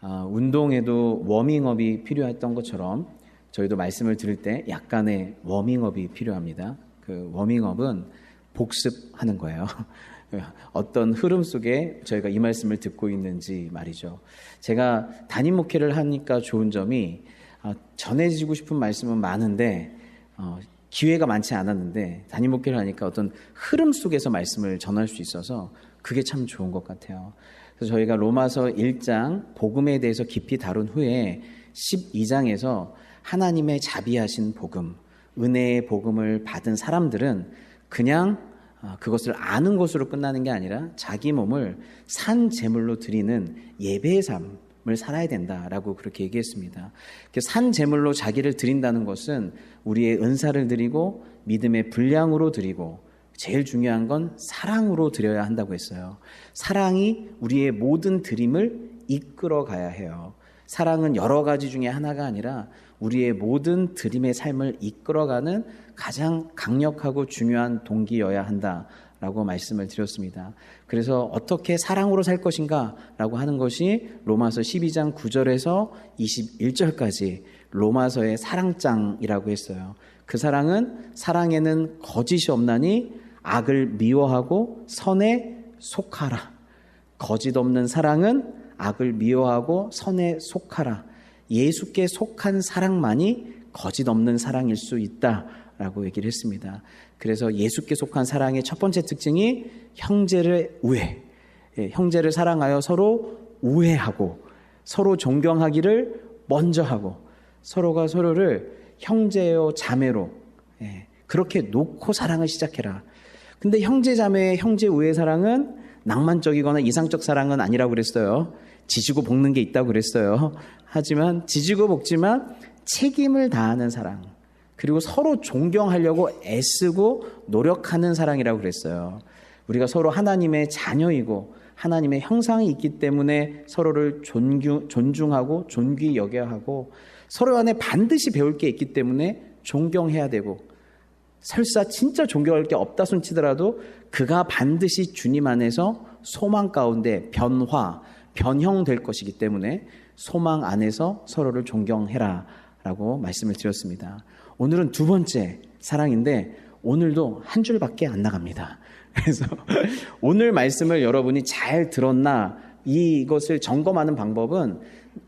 운동에도 워밍업이 필요했던 것처럼 저희도 말씀을 들을 때 약간의 워밍업이 필요합니다. 그 워밍업은 복습하는 거예요. 어떤 흐름 속에 저희가 이 말씀을 듣고 있는지 말이죠. 제가 담임 목회를 하니까 좋은 점이 전해지고 싶은 말씀은 많은데 기회가 많지 않았는데 담임 목회를 하니까 어떤 흐름 속에서 말씀을 전할 수 있어서 그게 참 좋은 것 같아요. 그래서 저희가 로마서 1장 복음에 대해서 깊이 다룬 후에 12장에서 하나님의 자비하신 복음, 은혜의 복음을 받은 사람들은 그냥 그것을 아는 것으로 끝나는 게 아니라 자기 몸을 산 제물로 드리는 예배의 삶을 살아야 된다라고 그렇게 얘기했습니다. 산 제물로 자기를 드린다는 것은 우리의 은사를 드리고 믿음의 분량으로 드리고 제일 중요한 건 사랑으로 드려야 한다고 했어요. 사랑이 우리의 모든 드림을 이끌어 가야 해요. 사랑은 여러 가지 중에 하나가 아니라 우리의 모든 드림의 삶을 이끌어가는 가장 강력하고 중요한 동기여야 한다라고 말씀을 드렸습니다. 그래서 어떻게 사랑으로 살 것인가 라고 하는 것이 로마서 12장 9절에서 21절까지 로마서의 사랑장이라고 했어요. 그 사랑에는 거짓이 없나니 악을 미워하고 선에 속하라. 거짓 없는 사랑은 악을 미워하고 선에 속하라. 예수께 속한 사랑만이 거짓 없는 사랑일 수 있다라고 얘기를 했습니다. 그래서 예수께 속한 사랑의 첫 번째 특징이 형제를 우애, 형제를 사랑하여 서로 우애하고 서로 존경하기를 먼저 하고 서로가 서로를 형제요 자매로 그렇게 놓고 사랑을 시작해라. 근데 형제 자매의 형제 우애 사랑은 낭만적이거나 이상적 사랑은 아니라고 그랬어요. 지지고 볶는 게 있다고 그랬어요. 하지만 지지고 볶지만 책임을 다하는 사랑, 그리고 서로 존경하려고 애쓰고 노력하는 사랑이라고 그랬어요. 우리가 서로 하나님의 자녀이고 하나님의 형상이 있기 때문에 서로를 존중하고 존귀 여겨야 하고 서로 안에 반드시 배울 게 있기 때문에 존경해야 되고, 설사 진짜 존경할 게 없다 손치더라도 그가 반드시 주님 안에서 소망 가운데 변형될 것이기 때문에 소망 안에서 서로를 존경해라 라고 말씀을 드렸습니다. 오늘은 두 번째 사랑인데 오늘도 한 줄밖에 안 나갑니다. 그래서 오늘 말씀을 여러분이 잘 들었나 이것을 점검하는 방법은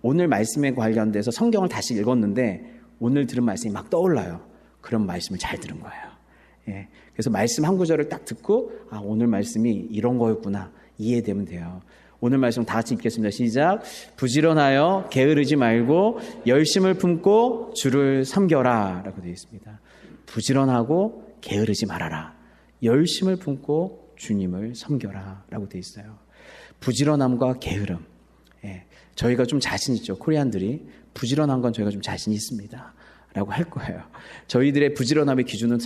오늘 말씀에 관련돼서 성경을 다시 읽었는데 오늘 들은 말씀이 막 떠올라요. 그런 말씀을 잘 들은 거예요. 그래서 말씀 한 구절을 딱 듣고 오늘 말씀이 이런 거였구나 이해되면 돼요. 오늘 말씀 다 같이 읽겠습니다. 시작. 부지런하여 게으르지 말고 열심을 품고 주를 섬겨라 라고 되어 있습니다. 부지런하고 게으르지 말아라. 열심을 품고 주님을 섬겨라 라고 되어 있어요. 부지런함과 게으름. 저희가 좀 자신 있죠. 코리안들이 부지런한 건 저희가 좀 자신 있습니다 라고 할 거예요. 저희들의 부지런함의 기준은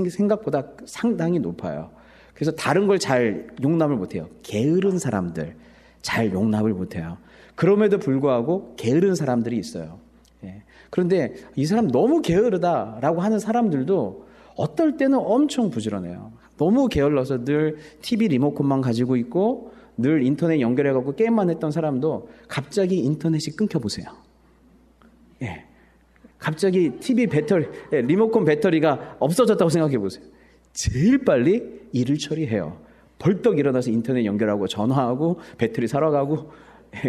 생각보다 상당히 높아요. 그래서 다른 걸 잘 용납을 못해요. 게으른 사람들 잘 용납을 못해요. 그럼에도 불구하고 게으른 사람들이 있어요. 그런데 이 사람 너무 게으르다라고 하는 사람들도 어떨 때는 엄청 부지런해요. 너무 게을러서 늘 TV 리모컨만 가지고 있고 늘 인터넷 연결해갖고 게임만 했던 사람도 갑자기 인터넷이 끊겨보세요. 갑자기 TV 배터리, 리모컨 배터리가 없어졌다고 생각해보세요. 제일 빨리 일을 처리해요. 벌떡 일어나서 인터넷 연결하고 전화하고 배터리 사러 가고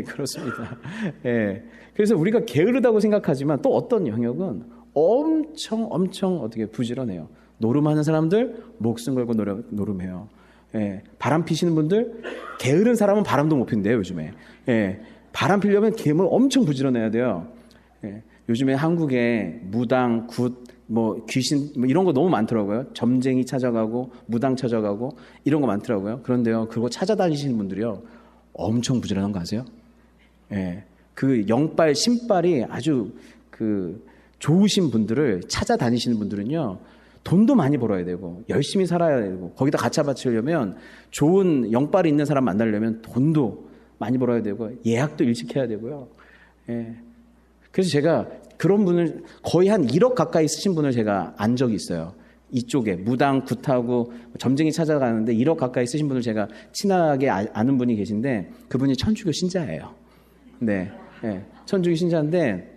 그렇습니다. 그래서 우리가 게으르다고 생각하지만 또 어떤 영역은 엄청 어떻게 부지런해요. 노름하는 사람들 목숨 걸고 노름해요. 바람 피시는 분들, 게으른 사람은 바람도 못 핀대요 요즘에. 바람 피려면 걔는 엄청 부지런해야 돼요. 요즘에 한국에 무당, 굿, 귀신 이런 거 너무 많더라고요. 점쟁이 찾아가고 무당 찾아가고 이런 거 많더라고요. 그런데요, 그거 찾아다니시는 분들이요 엄청 부지런한 거 아세요? 그 영빨, 신빨이 아주 좋으신 분들을 찾아다니시는 분들은요 돈도 많이 벌어야 되고 열심히 살아야 되고 거기다 가차 바치려면 좋은 영빨이 있는 사람 만나려면 돈도 많이 벌어야 되고 예약도 일찍 해야 되고요. 그래서 제가 그런 분을 거의 한 1억 가까이 쓰신 분을 제가 안 적이 있어요. 이쪽에 무당, 굿하고 점쟁이 찾아가는데 1억 가까이 쓰신 분을 제가 친하게 아는 분이 계신데 그분이 천주교 신자예요. 네. 예, 천주교 신자인데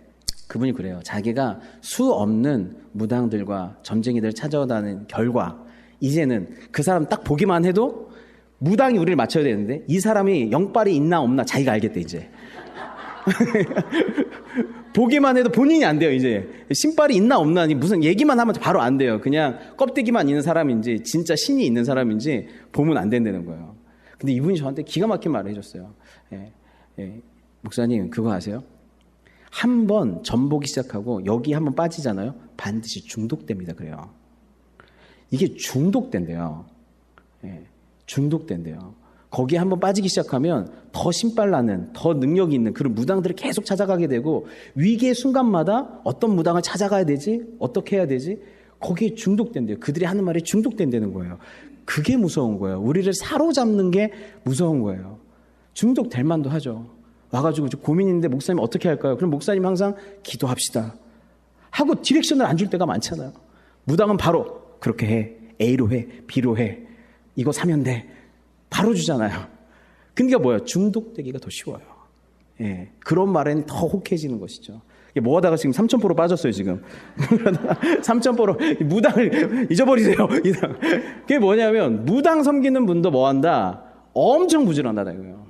그분이 그래요. 자기가 수 없는 무당들과 점쟁이들을 찾아다니는 결과 이제는 그 사람 딱 보기만 해도 무당이 우리를 맞춰야 되는데 이 사람이 영빨이 있나 없나 자기가 알겠대 이제. 보기만 해도 본인이 안 돼요 이제. 신발이 있나 없나 무슨 얘기만 하면 바로 안 돼요. 그냥 껍데기만 있는 사람인지 진짜 신이 있는 사람인지 보면 안 된다는 거예요. 근데 이분이 저한테 기가 막힌 말을 해줬어요. 목사님 그거 아세요? 한번 전보기 시작하고 여기 한번 빠지잖아요. 반드시 중독됩니다. 그래요. 이게 중독된대요. 중독된대요. 거기에 한번 빠지기 시작하면 더 신발 나는, 더 능력이 있는 그런 무당들을 계속 찾아가게 되고 위기의 순간마다 어떤 무당을 찾아가야 되지? 어떻게 해야 되지? 거기에 중독된대요. 그들이 하는 말에 중독된다는 거예요. 그게 무서운 거예요. 우리를 사로잡는 게 무서운 거예요. 중독될 만도 하죠. 와가지고 고민인데 목사님 어떻게 할까요? 그럼 목사님 항상 기도합시다 하고 디렉션을 안 줄 때가 많잖아요. 무당은 바로 그렇게 해. A로 해. B로 해. 이거 사면 돼. 바로 주잖아요. 그러니까 뭐예요? 중독되기가 더 쉬워요. 예, 그런 말에는 더 혹해지는 것이죠. 뭐 하다가 지금 3,000% 빠졌어요, 지금. 3,000% 무당을 잊어버리세요. 그게 뭐냐면, 무당 섬기는 분도 뭐 한다? 엄청 부지런하다, 이거예요.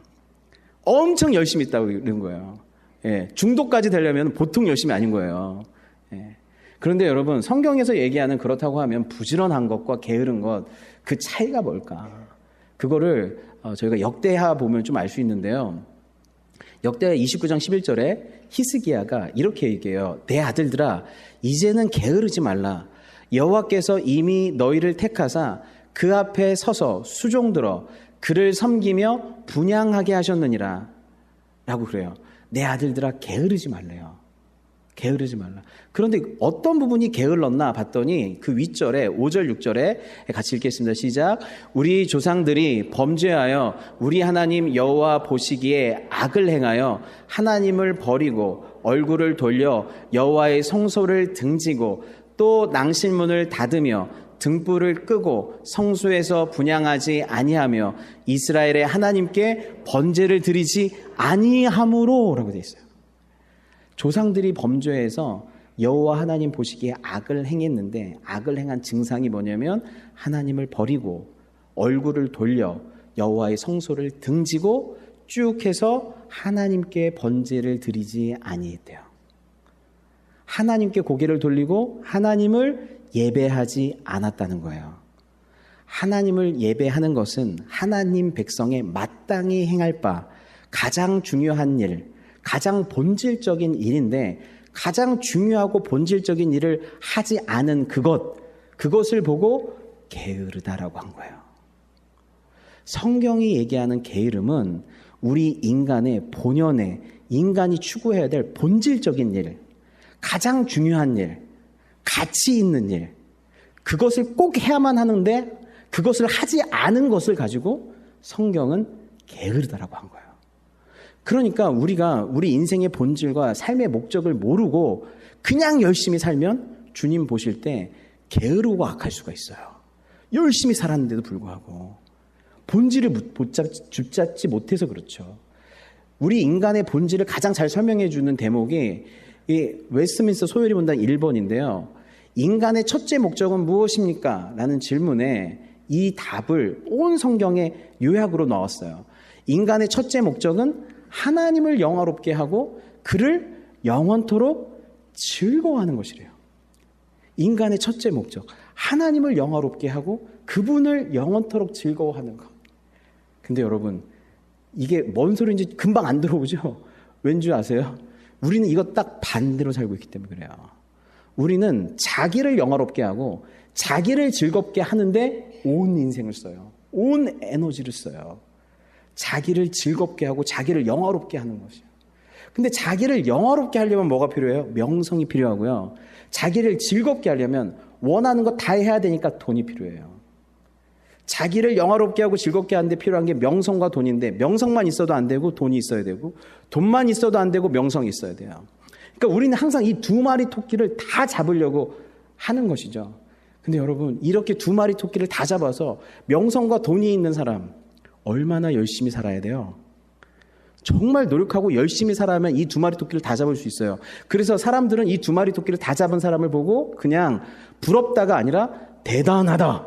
엄청 열심히 있다고 이런 거예요. 예, 중독까지 되려면 보통 열심이 아닌 거예요. 예. 그런데 여러분, 성경에서 얘기하는 그렇다고 하면 부지런한 것과 게으른 것, 그 차이가 뭘까? 그거를 저희가 역대하 보면 좀 알 수 있는데요. 역대하 29장 11절에 히스기야가 이렇게 얘기해요. 내 아들들아 이제는 게으르지 말라. 여호와께서 이미 너희를 택하사 그 앞에 서서 수종들어 그를 섬기며 분향하게 하셨느니라 라고 그래요. 내 아들들아 게으르지 말래요. 게으르지 말라. 그런데 어떤 부분이 게을렀나 봤더니 그 윗절에 5절 6절에 같이 읽겠습니다. 시작. 우리 조상들이 범죄하여 우리 하나님 여호와 보시기에 악을 행하여 하나님을 버리고 얼굴을 돌려 여호와의 성소를 등지고 또 낭실문을 닫으며 등불을 끄고 성소에서 분향하지 아니하며 이스라엘의 하나님께 번제를 드리지 아니하므로 라고 되어 있어요. 조상들이 범죄해서 여호와 하나님 보시기에 악을 행했는데 악을 행한 증상이 뭐냐면 하나님을 버리고 얼굴을 돌려 여호와의 성소를 등지고 쭉 해서 하나님께 번제를 드리지 아니했대요. 하나님께 고개를 돌리고 하나님을 예배하지 않았다는 거예요. 하나님을 예배하는 것은 하나님 백성의 마땅히 행할 바 가장 중요한 일, 가장 본질적인 일인데 가장 중요하고 본질적인 일을 하지 않은 그것을 보고 게으르다라고 한 거예요. 성경이 얘기하는 게으름은 우리 인간의 본연의 인간이 추구해야 될 본질적인 일, 가장 중요한 일, 가치 있는 일, 그것을 꼭 해야만 하는데 그것을 하지 않은 것을 가지고 성경은 게으르다라고 한 거예요. 그러니까 우리가 우리 인생의 본질과 삶의 목적을 모르고 그냥 열심히 살면 주님 보실 때 게으르고 악할 수가 있어요. 열심히 살았는데도 불구하고 본질을 붙잡지 못해서 그렇죠. 우리 인간의 본질을 가장 잘 설명해 주는 대목이 이 웨스트민스터 소요리 본당 1번인데요. 인간의 첫째 목적은 무엇입니까? 라는 질문에 이 답을 온 성경에 요약으로 넣었어요. 인간의 첫째 목적은 하나님을 영화롭게 하고 그를 영원토록 즐거워하는 것이래요. 인간의 첫째 목적, 하나님을 영화롭게 하고 그분을 영원토록 즐거워하는 것. 근데 여러분, 이게 뭔 소리인지 금방 안 들어오죠? 왠지 아세요? 우리는 이거 딱 반대로 살고 있기 때문에 그래요. 우리는 자기를 영화롭게 하고 자기를 즐겁게 하는데 온 인생을 써요. 온 에너지를 써요. 자기를 즐겁게 하고 자기를 영화롭게 하는 것이에요. 근데 자기를 영화롭게 하려면 뭐가 필요해요? 명성이 필요하고요. 자기를 즐겁게 하려면 원하는 거 다 해야 되니까 돈이 필요해요. 자기를 영화롭게 하고 즐겁게 하는데 필요한 게 명성과 돈인데 명성만 있어도 안 되고 돈이 있어야 되고 돈만 있어도 안 되고 명성이 있어야 돼요. 그러니까 우리는 항상 이 두 마리 토끼를 다 잡으려고 하는 것이죠. 근데 여러분, 이렇게 두 마리 토끼를 다 잡아서 명성과 돈이 있는 사람 얼마나 열심히 살아야 돼요? 정말 노력하고 열심히 살아야만 이 두 마리 토끼를 다 잡을 수 있어요. 그래서 사람들은 이 두 마리 토끼를 다 잡은 사람을 보고 그냥 부럽다가 아니라 대단하다.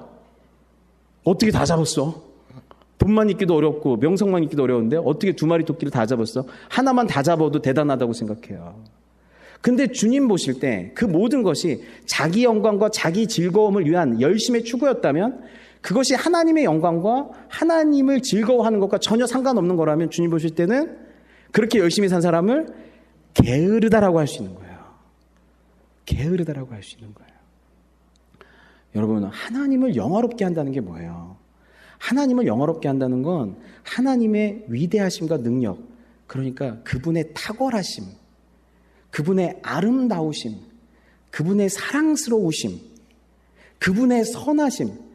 어떻게 다 잡았어? 돈만 있기도 어렵고 명성만 있기도 어려운데 어떻게 두 마리 토끼를 다 잡았어? 하나만 다 잡아도 대단하다고 생각해요. 근데 주님 보실 때 그 모든 것이 자기 영광과 자기 즐거움을 위한 열심의 추구였다면, 그것이 하나님의 영광과 하나님을 즐거워하는 것과 전혀 상관없는 거라면 주님 보실 때는 그렇게 열심히 산 사람을 게으르다라고 할 수 있는 거예요. 게으르다라고 할 수 있는 거예요. 여러분, 하나님을 영화롭게 한다는 게 뭐예요? 하나님을 영화롭게 한다는 건 하나님의 위대하심과 능력, 그러니까 그분의 탁월하심, 그분의 아름다우심, 그분의 사랑스러우심, 그분의 선하심,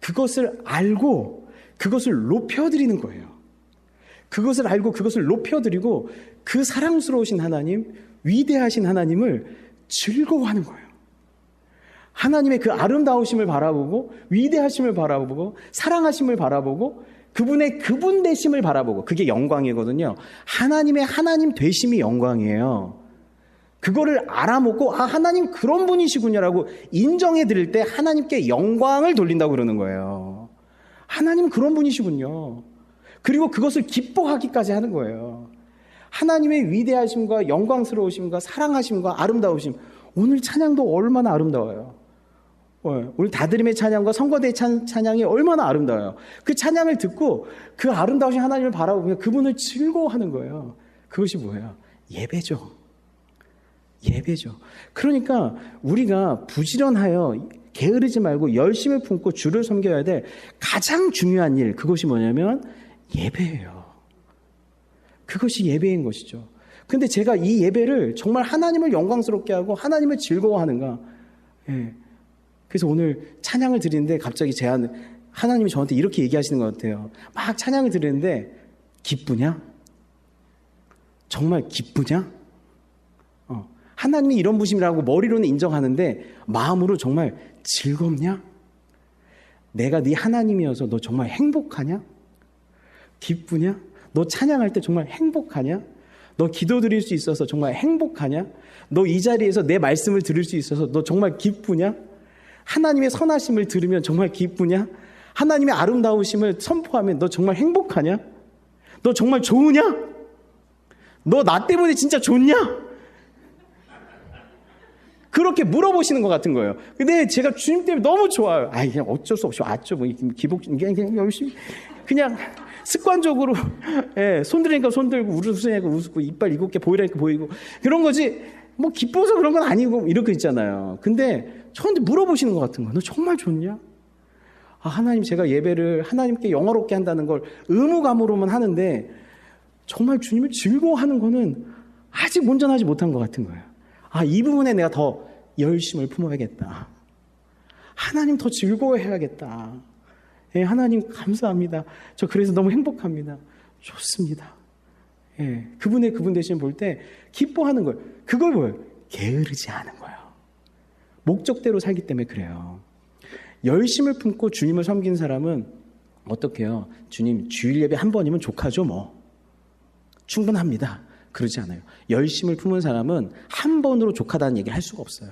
그것을 알고 그것을 높여드리는 거예요. 그것을 알고 그것을 높여드리고 그 사랑스러우신 하나님, 위대하신 하나님을 즐거워하는 거예요. 하나님의 그 아름다우심을 바라보고 위대하심을 바라보고 사랑하심을 바라보고 그분의 그분 되심을 바라보고, 그게 영광이거든요. 하나님의 하나님 되심이 영광이에요. 그거를 알아먹고 하나님 그런 분이시군요라고 인정해 드릴 때 하나님께 영광을 돌린다고 그러는 거예요. 하나님 그런 분이시군요. 그리고 그것을 기뻐하기까지 하는 거예요. 하나님의 위대하심과 영광스러우심과 사랑하심과 아름다우심, 오늘 찬양도 얼마나 아름다워요. 오늘 다드림의 찬양과 성거대의 찬양이 얼마나 아름다워요. 그 찬양을 듣고 그 아름다우신 하나님을 바라보며 그분을 즐거워하는 거예요. 그것이 뭐예요? 예배죠. 예배죠. 그러니까 우리가 부지런하여 게으르지 말고 열심을 품고 주를 섬겨야 될 가장 중요한 일, 그것이 뭐냐면 예배예요. 그것이 예배인 것이죠. 근데 제가 이 예배를 정말 하나님을 영광스럽게 하고 하나님을 즐거워하는가? 예. 그래서 오늘 찬양을 드리는데 갑자기 하나님이 저한테 이렇게 얘기하시는 것 같아요. 막 찬양을 드리는데 기쁘냐? 정말 기쁘냐? 하나님이 이런 분이라고 머리로는 인정하는데 마음으로 정말 즐겁냐? 내가 네 하나님이어서 너 정말 행복하냐? 기쁘냐? 너 찬양할 때 정말 행복하냐? 너 기도드릴 수 있어서 정말 행복하냐? 너 이 자리에서 내 말씀을 들을 수 있어서 너 정말 기쁘냐? 하나님의 선하심을 들으면 정말 기쁘냐? 하나님의 아름다우심을 선포하면 너 정말 행복하냐? 너 정말 좋으냐? 너 나 때문에 진짜 좋냐? 그렇게 물어보시는 것 같은 거예요. 근데 제가 주님 때문에 너무 좋아요. 그냥 어쩔 수 없이 왔죠. 뭐, 그냥 열심히, 그냥 습관적으로, 예, 손 들으니까 손 들고, 웃으니까 웃고, 이빨 7개 보이라니까 보이고, 그런 거지, 뭐, 기뻐서 그런 건 아니고, 이렇게 있잖아요. 근데 저한테 물어보시는 것 같은 거예요. 너 정말 좋냐? 하나님, 제가 예배를 하나님께 영화롭게 한다는 걸 의무감으로만 하는데, 정말 주님을 즐거워하는 거는 아직 온전하지 못한 것 같은 거예요. 이 부분에 내가 더 열심을 품어야겠다. 하나님 더 즐거워해야겠다. 예, 하나님 감사합니다. 저 그래서 너무 행복합니다. 좋습니다. 예, 그분 대신 볼 때 기뻐하는 거예요. 그걸 뭐예요? 게으르지 않은 거예요. 목적대로 살기 때문에 그래요. 열심을 품고 주님을 섬긴 사람은 어떻게 해요? 주님, 주일 예배 한 번이면 족하죠 뭐. 충분합니다. 그러지 않아요. 열심을 품은 사람은 한 번으로 족하다는 얘기를 할 수가 없어요.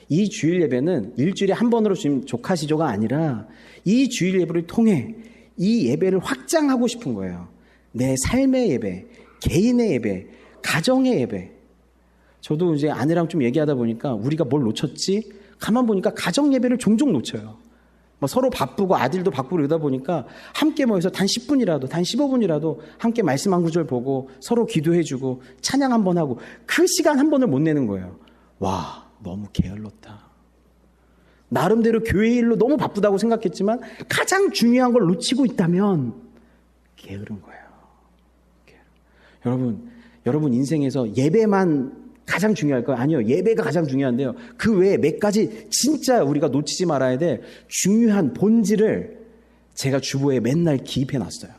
이 주일 예배는 일주일에 한 번으로 주님 족하시죠가 아니라 이 주일 예배를 통해 이 예배를 확장하고 싶은 거예요. 내 삶의 예배, 개인의 예배, 가정의 예배. 저도 이제 아내랑 좀 얘기하다 보니까 우리가 뭘 놓쳤지? 가만 보니까 가정 예배를 종종 놓쳐요. 서로 바쁘고 아들도 바쁘고 이러다 보니까 함께 모여서 단 10분이라도, 단 15분이라도 함께 말씀 한 구절 보고 서로 기도해주고 찬양 한 번 하고 그 시간 한 번을 못 내는 거예요. 와, 너무 게을렀다. 나름대로 교회 일로 너무 바쁘다고 생각했지만 가장 중요한 걸 놓치고 있다면 게으른 거예요. 여러분 인생에서 예배만 가장 중요할까요? 아니요. 예배가 가장 중요한데요. 그 외에 몇 가지 진짜 우리가 놓치지 말아야 될 중요한 본질을 제가 주보에 맨날 기입해 놨어요.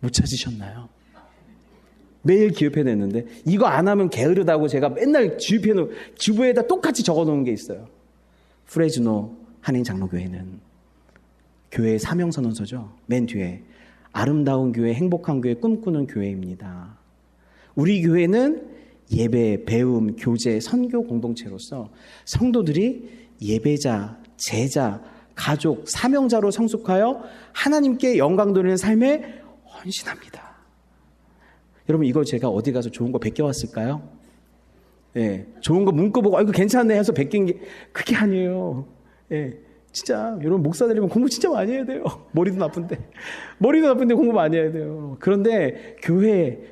못 찾으셨나요? 매일 기입해 냈는데 이거 안 하면 게으르다고 제가 맨날 주보에다 똑같이 적어 놓은 게 있어요. 프레즈노 한인 장로교회는 교회의 사명선언서죠. 맨 뒤에 아름다운 교회, 행복한 교회, 꿈꾸는 교회입니다. 우리 교회는 예배, 배움, 교제, 선교 공동체로서 성도들이 예배자, 제자, 가족, 사명자로 성숙하여 하나님께 영광 돌리는 삶에 헌신합니다. 여러분, 이거 제가 어디 가서 좋은 거 베껴왔을까요? 예, 좋은 거 문구 보고 이거 괜찮네 해서 베낀 게 그게 아니에요. 예, 진짜 여러분 목사 되려면 공부 진짜 많이 해야 돼요. 머리도 나쁜데 공부 많이 해야 돼요. 그런데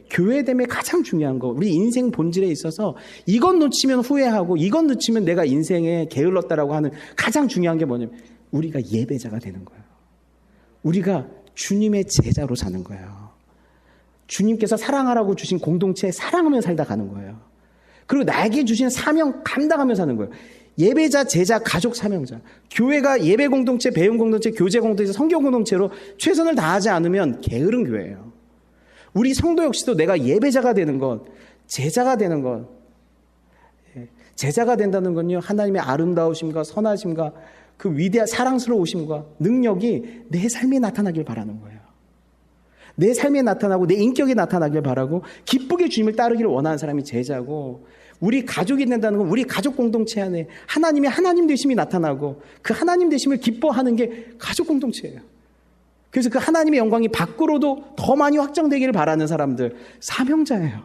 교회됨에 가장 중요한 거, 우리 인생 본질에 있어서 이건 놓치면 후회하고 이건 놓치면 내가 인생에 게을렀다라고 하는 가장 중요한 게 뭐냐면 우리가 예배자가 되는 거예요. 우리가 주님의 제자로 사는 거예요. 주님께서 사랑하라고 주신 공동체에 사랑하며 살다 가는 거예요. 그리고 나에게 주신 사명 감당하며 사는 거예요. 예배자, 제자, 가족, 사명자. 교회가 예배 공동체, 배움 공동체, 교제 공동체, 성경 공동체로 최선을 다하지 않으면 게으른 교회예요. 우리 성도 역시도 내가 예배자가 되는 것, 제자가 되는 것. 제자가 된다는 건요, 하나님의 아름다우심과 선하심과 그 위대한 사랑스러우심과 능력이 내 삶에 나타나길 바라는 거예요. 내 삶에 나타나고 내 인격에 나타나길 바라고 기쁘게 주님을 따르기를 원하는 사람이 제자고, 우리 가족이 된다는 건 우리 가족 공동체 안에 하나님의 하나님 되심이 나타나고 그 하나님 되심을 기뻐하는 게 가족 공동체예요. 그래서 그 하나님의 영광이 밖으로도 더 많이 확장되기를 바라는 사람들, 사명자예요.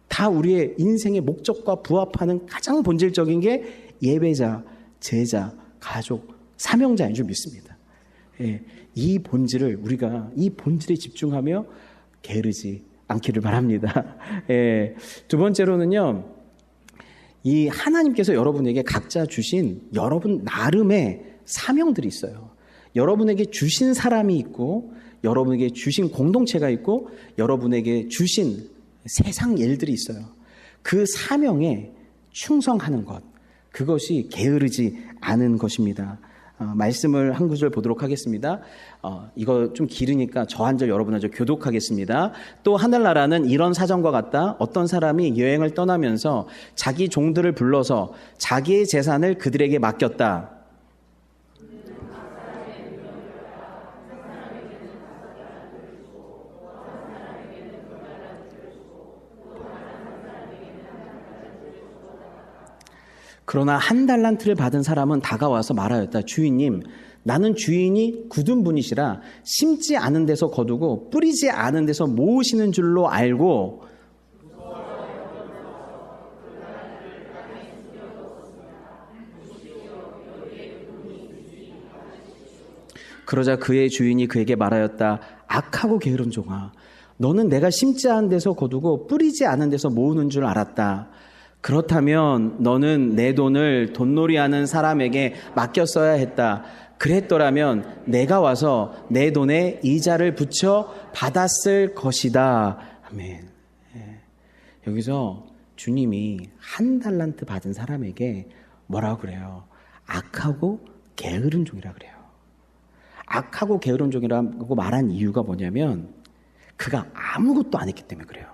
다 우리의 인생의 목적과 부합하는 가장 본질적인 게 예배자, 제자, 가족, 사명자인 줄 믿습니다. 예, 이 본질에 집중하며 게으르지 않기를 바랍니다. 예, 두 번째로는요, 이 하나님께서 여러분에게 각자 주신 여러분 나름의 사명들이 있어요. 여러분에게 주신 사람이 있고, 여러분에게 주신 공동체가 있고, 여러분에게 주신 세상 일들이 있어요. 그 사명에 충성하는 것, 그것이 게으르지 않은 것입니다. 말씀을 한 구절 보도록 하겠습니다. 이거 좀 길으니까 저 한 절 여러분 한 절 교독하겠습니다. 또 하늘나라는 이런 사정과 같다. 어떤 사람이 여행을 떠나면서 자기 종들을 불러서 자기의 재산을 그들에게 맡겼다. 그러나 한 달란트를 받은 사람은 다가와서 말하였다. 주인님, 나는 주인이 굳은 분이시라 심지 않은 데서 거두고 뿌리지 않은 데서 모으시는 줄로 알고 그러자 그의 주인이 그에게 말하였다. 악하고 게으른 종아, 너는 내가 심지 않은 데서 거두고 뿌리지 않은 데서 모으는 줄 알았다. 그렇다면 너는 내 돈을 돈놀이하는 사람에게 맡겼어야 했다. 그랬더라면 내가 와서 내 돈에 이자를 붙여 받았을 것이다. 아멘. 예. 여기서 주님이 한 달란트 받은 사람에게 뭐라고 그래요? 악하고 게으른 종이라 그래요. 악하고 게으른 종이라고 말한 이유가 뭐냐면 그가 아무것도 안 했기 때문에 그래요.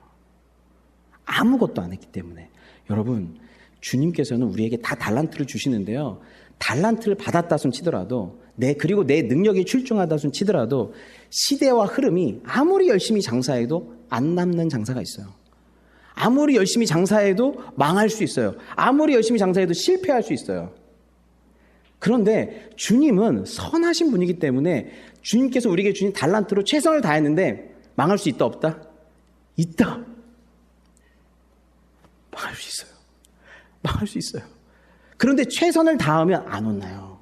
아무것도 안 했기 때문에. 여러분, 주님께서는 우리에게 다 달란트를 주시는데요, 달란트를 받았다 손 치더라도 그리고 내 능력이 출중하다 손 치더라도 시대와 흐름이 아무리 열심히 장사해도 안 남는 장사가 있어요. 아무리 열심히 장사해도 망할 수 있어요. 아무리 열심히 장사해도 실패할 수 있어요. 그런데 주님은 선하신 분이기 때문에 주님께서 우리에게 주신 달란트로 최선을 다했는데 망할 수 있다 없다? 있다. 망할 수 있어요. 망할 수 있어요. 그런데 최선을 다하면 안 혼나요.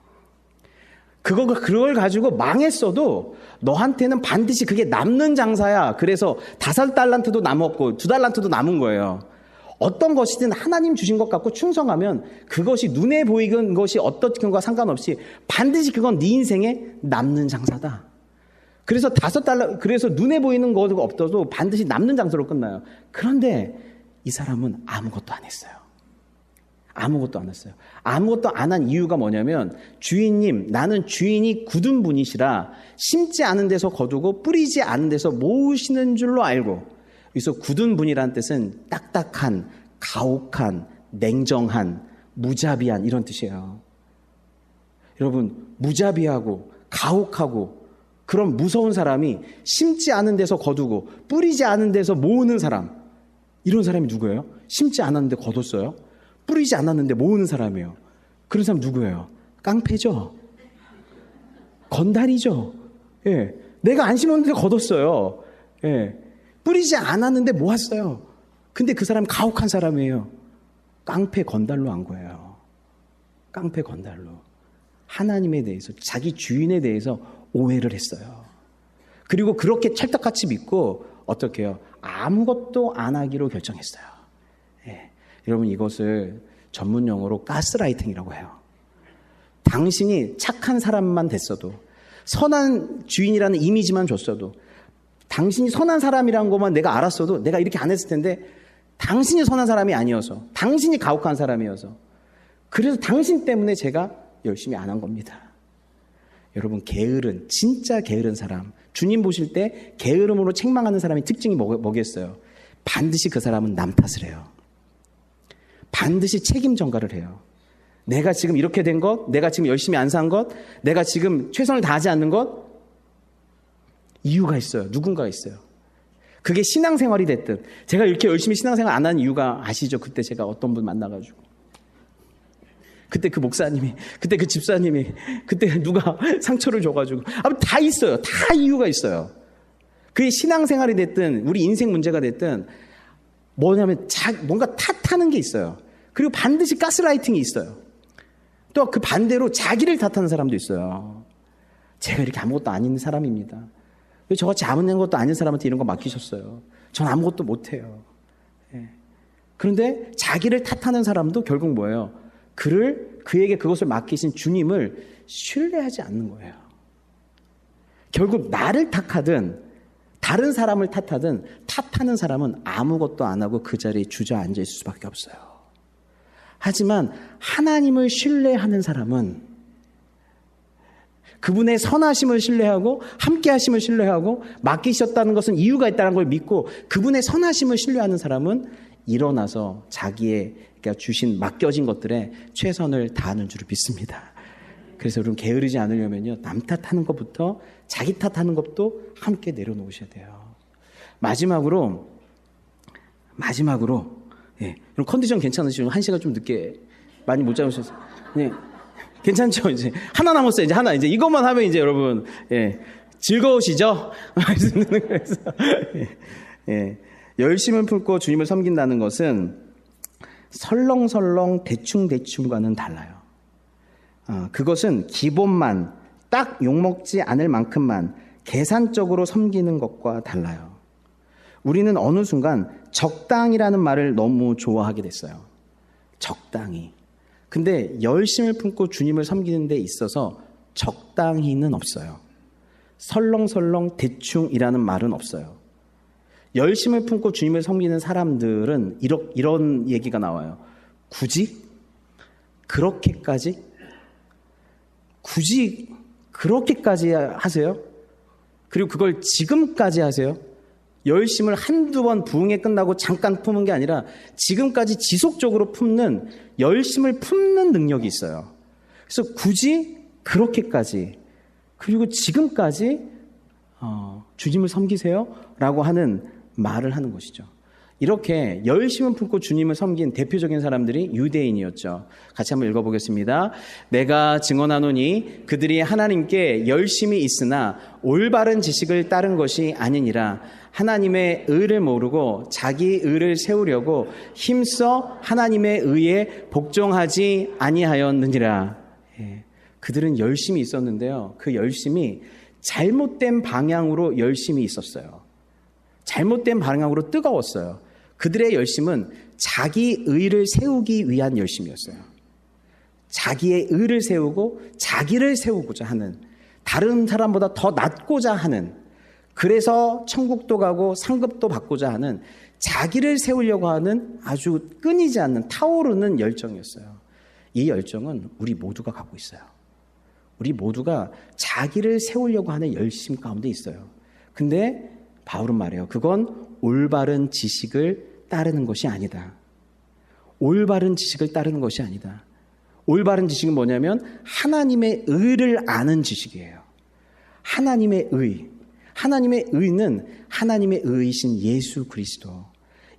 그걸 가지고 망했어도 너한테는 반드시 그게 남는 장사야. 그래서 5달란트도 남았고 2달란트도 남은 거예요. 어떤 것이든 하나님 주신 것 갖고 충성하면 그것이 눈에 보이는 것이 어떻든 과 상관없이 반드시 그건 네 인생에 남는 장사다. 그래서 그래서 눈에 보이는 것도 없어도 반드시 남는 장사로 끝나요. 그런데 이 사람은 아무것도 안 했어요. 아무것도 안 했어요. 아무것도 안 한 이유가 뭐냐면 주인님, 나는 주인이 굳은 분이시라 심지 않은 데서 거두고 뿌리지 않은 데서 모으시는 줄로 알고. 여기서 굳은 분이라는 뜻은 딱딱한, 가혹한, 냉정한, 무자비한 이런 뜻이에요. 여러분, 무자비하고 가혹하고 그런 무서운 사람이 심지 않은 데서 거두고 뿌리지 않은 데서 모으는 사람. 이런 사람이 누구예요? 심지 않았는데 거뒀어요. 뿌리지 않았는데 모으는 사람이에요. 그런 사람 누구예요? 깡패죠. 건달이죠. 예. 내가 안 심었는데 거뒀어요. 예. 뿌리지 않았는데 모았어요. 근데 그 사람 가혹한 사람이에요. 깡패 건달로 한 거예요. 깡패 건달로. 하나님에 대해서, 자기 주인에 대해서 오해를 했어요. 그리고 그렇게 찰떡같이 믿고 어떻게 해요? 아무것도 안 하기로 결정했어요. 예. 여러분, 이것을 전문 용어로 가스라이팅이라고 해요. 당신이 착한 사람만 됐어도, 선한 주인이라는 이미지만 줬어도, 당신이 선한 사람이라는 것만 내가 알았어도 내가 이렇게 안 했을 텐데, 당신이 선한 사람이 아니어서, 당신이 가혹한 사람이어서, 그래서 당신 때문에 제가 열심히 안 한 겁니다. 여러분, 게으른, 진짜 게으른 사람, 주님 보실 때 게으름으로 책망하는 사람의 특징이 뭐겠어요? 반드시 그 사람은 남 탓을 해요. 반드시 책임 전가를 해요. 내가 지금 이렇게 된 것, 내가 지금 열심히 안 산 것, 내가 지금 최선을 다하지 않는 것, 이유가 있어요. 누군가가 있어요. 그게 신앙생활이 됐든, 제가 이렇게 열심히 신앙생활 안 하는 이유가 아시죠? 그때 제가 어떤 분 만나가지고, 그때 그 목사님이, 그때 그 집사님이, 그때 누가 상처를 줘가지고, 다 있어요. 다 이유가 있어요. 그게 신앙생활이 됐든 우리 인생 문제가 됐든 뭐냐면 뭔가 탓하는 게 있어요. 그리고 반드시 가스라이팅이 있어요. 또 그 반대로 자기를 탓하는 사람도 있어요. 제가 이렇게 아무것도 아닌 사람입니다. 왜 저같이 아무런 것도 아닌 사람한테 이런 거 맡기셨어요? 전 아무것도 못해요. 예. 그런데 자기를 탓하는 사람도 결국 뭐예요? 그에게 그것을 맡기신 주님을 신뢰하지 않는 거예요. 결국 나를 탓하든 다른 사람을 탓하든 탓하는 사람은 아무것도 안 하고 그 자리에 주저앉아 있을 수밖에 없어요. 하지만 하나님을 신뢰하는 사람은 그분의 선하심을 신뢰하고 함께 하심을 신뢰하고 맡기셨다는 것은 이유가 있다는 걸 믿고 그분의 선하심을 신뢰하는 사람은 일어나서 자기가 주신 맡겨진 것들에 최선을 다하는 줄을 믿습니다. 그래서 여러분, 게으르지 않으려면요, 남 탓하는 것부터 자기 탓하는 것도 함께 내려놓으셔야 돼요. 마지막으로 예, 그럼 컨디션 괜찮으시죠? 1시간 좀 늦게 많이 못 잡으셨어요? 네. 괜찮죠? 이제 하나 남았어요. 이제 하나. 이제 이것만 하면 이제 여러분, 예, 즐거우시죠? 그래서 예, 열심을 품고 주님을 섬긴다는 것은 설렁설렁 대충대충과는 달라요. 그것은 기본만 딱 욕먹지 않을 만큼만 계산적으로 섬기는 것과 달라요. 우리는 어느 순간 적당이라는 말을 너무 좋아하게 됐어요. 적당히. 근데 열심을 품고 주님을 섬기는 데 있어서 적당히는 없어요. 설렁설렁 대충이라는 말은 없어요. 열심을 품고 주님을 섬기는 사람들은 이런 얘기가 나와요. 굳이 그렇게까지 하세요? 그리고 그걸 지금까지 하세요? 열심을 한두 번 부흥회 끝나고 잠깐 품은 게 아니라 지금까지 지속적으로 품는, 열심을 품는 능력이 있어요. 그래서 굳이 그렇게까지, 그리고 지금까지 주님을 섬기세요? 라고 하는 말을 하는 것이죠. 이렇게 열심을 품고 주님을 섬긴 대표적인 사람들이 유대인이었죠. 같이 한번 읽어보겠습니다. 내가 증언하노니 그들이 하나님께 열심히 있으나 올바른 지식을 따른 것이 아니니라. 하나님의 의를 모르고 자기 의를 세우려고 힘써 하나님의 의에 복종하지 아니하였느니라. 예, 그들은 열심히 있었는데요. 그 열심이 잘못된 방향으로 열심히 있었어요. 잘못된 방향으로 뜨거웠어요. 그들의 열심은 자기 의를 세우기 위한 열심이었어요. 자기의 의를 세우고 자기를 세우고자 하는, 다른 사람보다 더 낫고자 하는, 그래서 천국도 가고 상급도 받고자 하는, 자기를 세우려고 하는 아주 끊이지 않는 타오르는 열정이었어요. 이 열정은 우리 모두가 갖고 있어요. 우리 모두가 자기를 세우려고 하는 열심 가운데 있어요. 근데 바울은 말해요. 그건 올바른 지식을 따르는 것이 아니다. 올바른 지식을 따르는 것이 아니다. 올바른 지식은 뭐냐면 하나님의 의를 아는 지식이에요. 하나님의 의. 하나님의 의는 하나님의 의이신 예수 그리스도.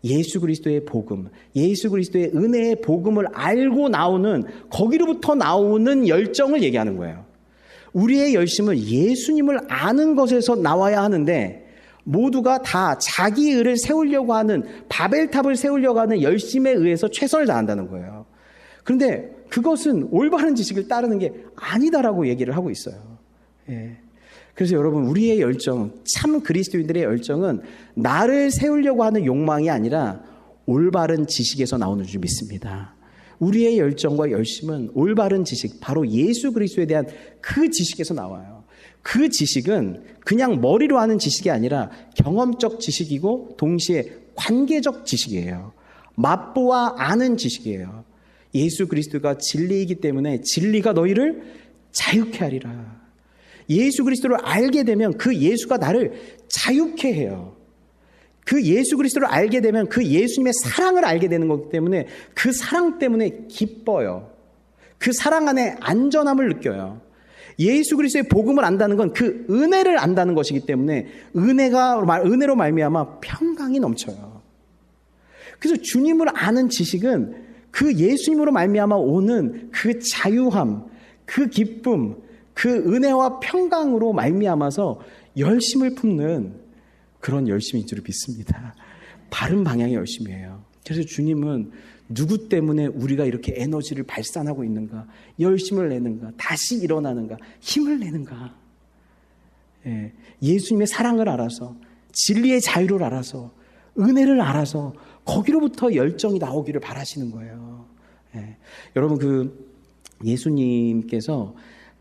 예수 그리스도의 복음, 예수 그리스도의 은혜의 복음을 알고 나오는, 거기로부터 나오는 열정을 얘기하는 거예요. 우리의 열심은 예수님을 아는 것에서 나와야 하는데, 모두가 다 자기 의를 세우려고 하는, 바벨탑을 세우려고 하는 열심에 의해서 최선을 다한다는 거예요. 그런데 그것은 올바른 지식을 따르는 게 아니다라고 얘기를 하고 있어요. 예. 그래서 여러분, 우리의 열정, 참 그리스도인들의 열정은 나를 세우려고 하는 욕망이 아니라 올바른 지식에서 나오는 줄 믿습니다. 우리의 열정과 열심은 올바른 지식, 바로 예수 그리스도에 대한 그 지식에서 나와요. 그 지식은 그냥 머리로 하는 지식이 아니라 경험적 지식이고 동시에 관계적 지식이에요. 맛보아 아는 지식이에요. 예수 그리스도가 진리이기 때문에 진리가 너희를 자유케 하리라. 예수 그리스도를 알게 되면 그 예수가 나를 자유케 해요. 그 예수 그리스도를 알게 되면 그 예수님의 사랑을 알게 되는 거기 때문에 그 사랑 때문에 기뻐요. 그 사랑 안에 안전함을 느껴요. 예수 그리스도의 복음을 안다는 건 그 은혜를 안다는 것이기 때문에 은혜로 말미암아 평강이 넘쳐요. 그래서 주님을 아는 지식은 그 예수님으로 말미암아 오는 그 자유함, 그 기쁨, 그 은혜와 평강으로 말미암아서 열심을 품는 그런 열심인 줄 믿습니다. 바른 방향의 열심이에요. 그래서 주님은 누구 때문에 우리가 이렇게 에너지를 발산하고 있는가, 열심을 내는가, 다시 일어나는가, 힘을 내는가. 예, 예수님의 사랑을 알아서, 진리의 자유를 알아서, 은혜를 알아서 거기로부터 열정이 나오기를 바라시는 거예요. 예, 여러분, 예수님께서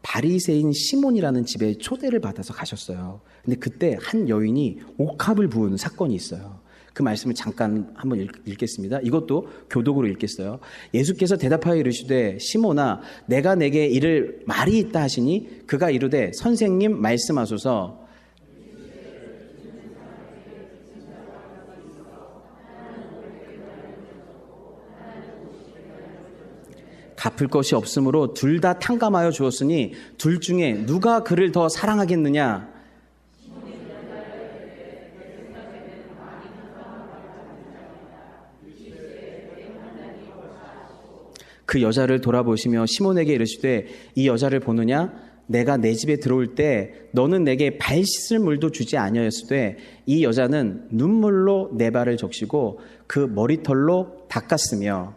바리새인 시몬이라는 집에 초대를 받아서 가셨어요. 근데 그때 한 여인이 옥합을 부은 사건이 있어요. 그 말씀을 잠깐 한번 읽겠습니다. 이것도 교독으로 읽겠어요. 예수께서 대답하여 이르시되 시몬아 내가 내게 이를 말이 있다 하시니 그가 이르되 선생님 말씀하소서. 갚을 것이 없으므로 둘 다 탕감하여 주었으니 둘 중에 누가 그를 더 사랑하겠느냐? 그 여자를 돌아보시며 시몬에게 이르시되 이 여자를 보느냐? 내가 내 집에 들어올 때 너는 내게 발 씻을 물도 주지 아니하였으되 이 여자는 눈물로 내 발을 적시고 그 머리털로 닦았으며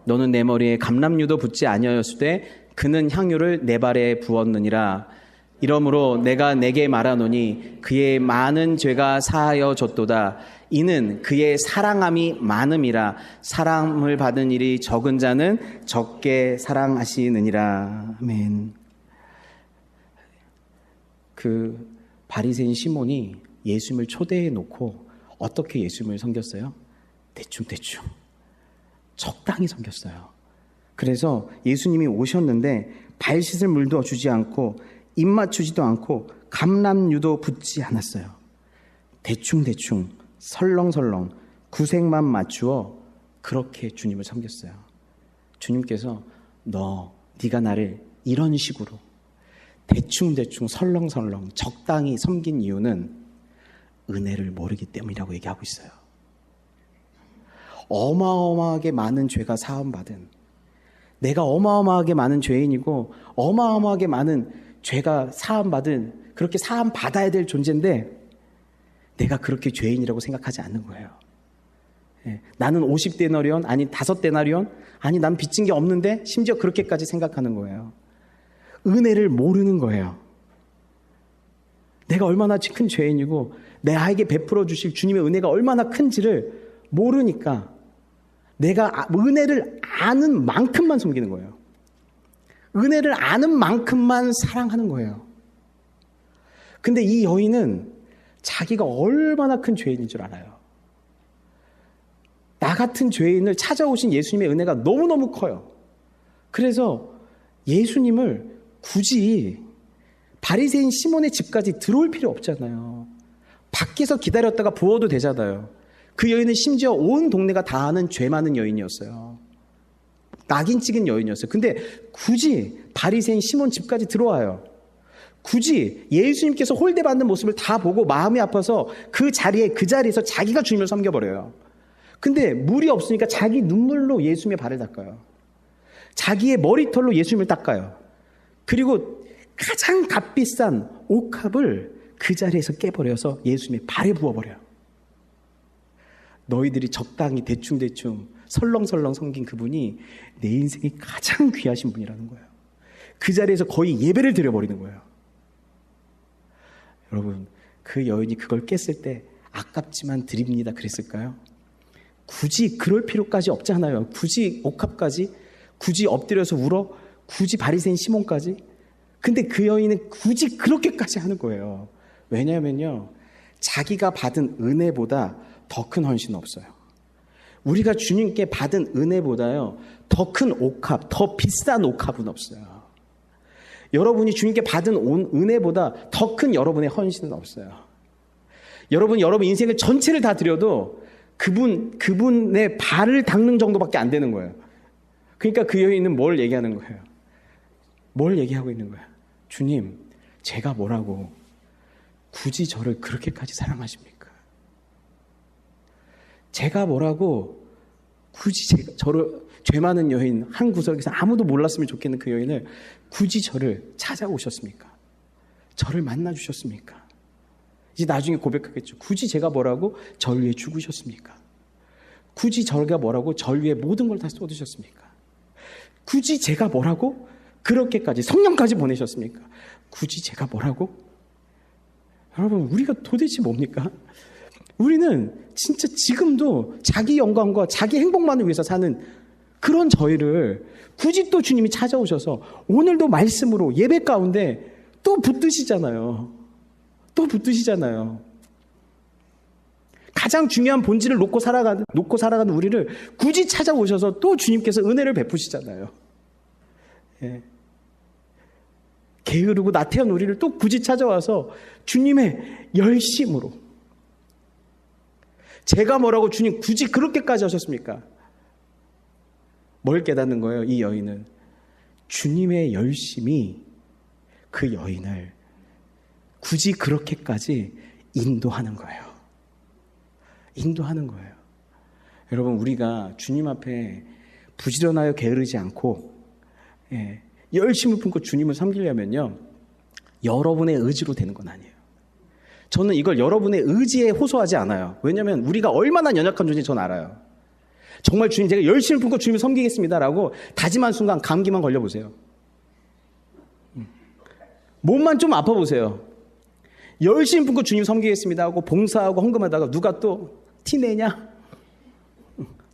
너는 내 머리에 감람유도 붓지 아니하였으되 그는 향유를 내 발에 부었느니라. 이러므로 내가 내게 말하노니 그의 많은 죄가 사하여 졌도다. 이는 그의 사랑함이 많음이라. 사랑을 받은 일이 적은 자는 적게 사랑하시느니라. 아멘. 그 바리새인 시몬이 예수님을 초대해 놓고 어떻게 예수님을 섬겼어요? 대충 적당히 섬겼어요. 그래서 예수님이 오셨는데 발 씻을 물도 주지 않고 입 맞추지도 않고 감람유도 붓지 않았어요. 대충 설렁설렁 구색만 맞추어 그렇게 주님을 섬겼어요. 주님께서 네가 나를 이런 식으로 대충 설렁설렁 적당히 섬긴 이유는 은혜를 모르기 때문이라고 얘기하고 있어요. 어마어마하게 많은 죄가 사함받은, 내가 어마어마하게 많은 죄인이고 어마어마하게 많은 죄가 사함받은, 그렇게 사함받아야 될 존재인데 내가 그렇게 죄인이라고 생각하지 않는 거예요. 예, 나는 50데나리온, 아니 5데나리온, 아니 난 빚진 게 없는데, 심지어 그렇게까지 생각하는 거예요. 은혜를 모르는 거예요. 내가 얼마나 큰 죄인이고 나에게 베풀어 주실 주님의 은혜가 얼마나 큰지를 모르니까 내가 은혜를 아는 만큼만 섬기는 거예요. 은혜를 아는 만큼만 사랑하는 거예요. 근데 이 여인은 자기가 얼마나 큰 죄인인 줄 알아요. 나 같은 죄인을 찾아오신 예수님의 은혜가 너무너무 커요. 그래서 예수님을 굳이 바리새인 시몬의 집까지 들어올 필요 없잖아요. 밖에서 기다렸다가 부어도 되잖아요. 그 여인은 심지어 온 동네가 다 아는 죄 많은 여인이었어요. 낙인 찍은 여인이었어요. 근데 굳이 바리새인 시몬 집까지 들어와요. 굳이 예수님께서 홀대받는 모습을 다 보고 마음이 아파서 그 자리에서 자기가 주님을 섬겨버려요. 근데 물이 없으니까 자기 눈물로 예수님의 발을 닦아요. 자기의 머리털로 예수님을 닦아요. 그리고 가장 값비싼 옥합을 그 자리에서 깨버려서 예수님의 발에 부어버려요. 너희들이 적당히 대충대충 설렁설렁 섬긴 그분이 내 인생에 가장 귀하신 분이라는 거예요. 그 자리에서 거의 예배를 드려버리는 거예요. 여러분, 그 여인이 그걸 깼을 때 아깝지만 드립니다 그랬을까요? 굳이 그럴 필요까지 없잖아요. 굳이 옥합까지, 굳이 엎드려서 울어, 굳이 바리새인 시몬까지. 근데 그 여인은 굳이 그렇게까지 하는 거예요. 왜냐하면요, 자기가 받은 은혜보다 더 큰 헌신은 없어요. 우리가 주님께 받은 은혜보다요, 더 큰 옥합, 더 비싼 옥합은 없어요. 여러분이 주님께 받은 은혜보다 더 큰 여러분의 헌신은 없어요. 여러분 인생을 전체를 다 드려도 그분의 발을 닦는 정도밖에 안 되는 거예요. 그러니까 그 여인은 뭘 얘기하는 거예요? 뭘 얘기하고 있는 거예요? 주님, 제가 뭐라고 굳이 저를 그렇게까지 사랑하십니까? 제가 뭐라고 굳이 저를, 죄 많은 여인 한 구석에서 아무도 몰랐으면 좋겠는 그 여인을 굳이 저를 찾아오셨습니까? 저를 만나주셨습니까? 이제 나중에 고백하겠죠. 굳이 제가 뭐라고 저를 위해 죽으셨습니까? 굳이 저가 뭐라고 저를 위해 모든 걸 다 쏟으셨습니까? 굳이 제가 뭐라고 그렇게까지 성령까지 보내셨습니까? 굳이 제가 뭐라고? 여러분, 우리가 도대체 뭡니까? 우리는 진짜 지금도 자기 영광과 자기 행복만을 위해서 사는 그런 저희를 굳이 또 주님이 찾아오셔서 오늘도 말씀으로 예배 가운데 또 붙드시잖아요. 또 붙드시잖아요. 가장 중요한 본질을 놓고 살아가는 우리를 굳이 찾아오셔서 또 주님께서 은혜를 베푸시잖아요. 예. 게으르고 나태한 우리를 또 굳이 찾아와서 주님의 열심으로, 제가 뭐라고 주님 굳이 그렇게까지 하셨습니까? 뭘 깨닫는 거예요? 이 여인은 주님의 열심이 그 여인을 굳이 그렇게까지 인도하는 거예요. 인도하는 거예요. 여러분, 우리가 주님 앞에 부지런하여 게으르지 않고 열심을 품고 주님을 섬기려면요, 여러분의 의지로 되는 건 아니에요. 저는 이걸 여러분의 의지에 호소하지 않아요. 왜냐하면 우리가 얼마나 연약한 존재인지 전 알아요. 정말 주님, 제가 열심을 품고 주님을 섬기겠습니다라고 다짐한 순간 감기만 걸려보세요. 몸만 좀 아파보세요. 열심히 품고 주님 섬기겠습니다 하고 봉사하고 헌금하다가 누가 또 티내냐?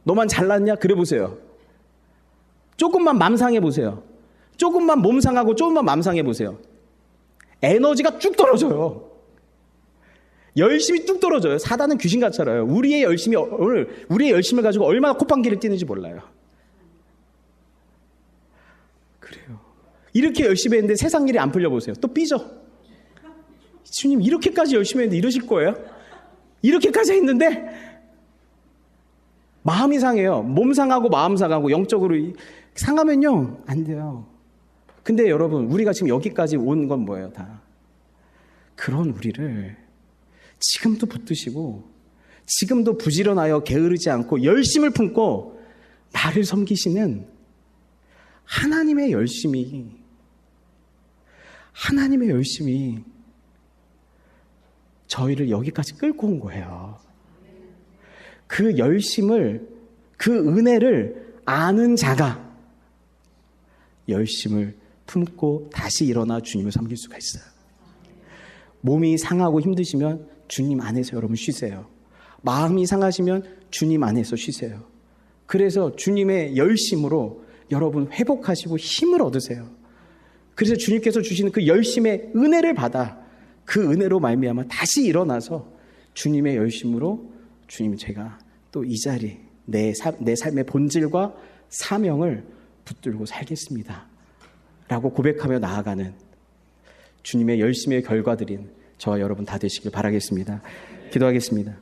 너만 잘났냐? 그래 보세요. 조금만 맘 상해보세요. 조금만 몸 상하고 조금만 맘 상해보세요. 에너지가 쭉 떨어져요. 열심히 뚝 떨어져요. 사단은 귀신같이 알아요. 우리의 열심을 가지고 얼마나 콧방귀를 띄는지 몰라요. 그래요. 이렇게 열심히 했는데 세상 일이 안 풀려보세요. 또 삐져. 주님, 이렇게까지 열심히 했는데 이러실 거예요? 이렇게까지 했는데 마음이 상해요. 몸 상하고 마음 상하고 영적으로 상하면요, 안 돼요. 근데 여러분, 우리가 지금 여기까지 온 건 뭐예요? 다 그런 우리를 지금도 붙드시고 지금도 부지런하여 게으르지 않고 열심을 품고 나를 섬기시는 하나님의 열심이 저희를 여기까지 끌고 온 거예요. 그 열심을, 그 은혜를 아는 자가 열심을 품고 다시 일어나 주님을 섬길 수가 있어요. 몸이 상하고 힘드시면 주님 안에서 여러분 쉬세요. 마음이 상하시면 주님 안에서 쉬세요. 그래서 주님의 열심으로 여러분 회복하시고 힘을 얻으세요. 그래서 주님께서 주시는 그 열심의 은혜를 받아 그 은혜로 말미암아 다시 일어나서 주님의 열심으로 주님, 제가 또 이 자리 내 삶의 본질과 사명을 붙들고 살겠습니다 라고 고백하며 나아가는 주님의 열심의 결과들인 저와 여러분 다 되시길 바라겠습니다. 기도하겠습니다.